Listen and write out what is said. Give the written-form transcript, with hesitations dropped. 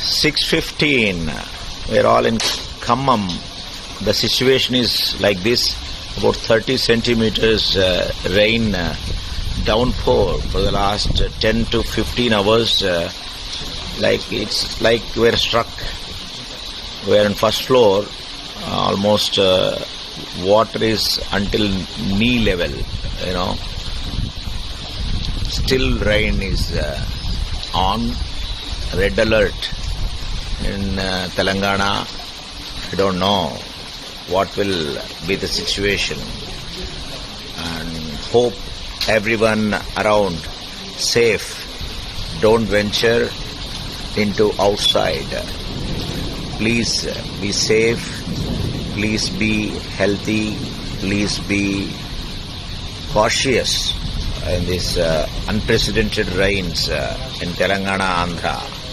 6:15. We are all in Khammam. The situation is like this. About 30 centimeters rain downpour for the last 10 to 15 hours. It's like we're stuck. We're on first floor. Almost water is until knee level. Still rain is on. Red alert in Telangana. I don't know what will be the situation, and hope everyone around safe. Don't venture into outside. Please be safe. Please be healthy. Please be cautious in these unprecedented rains in Telangana, Andhra.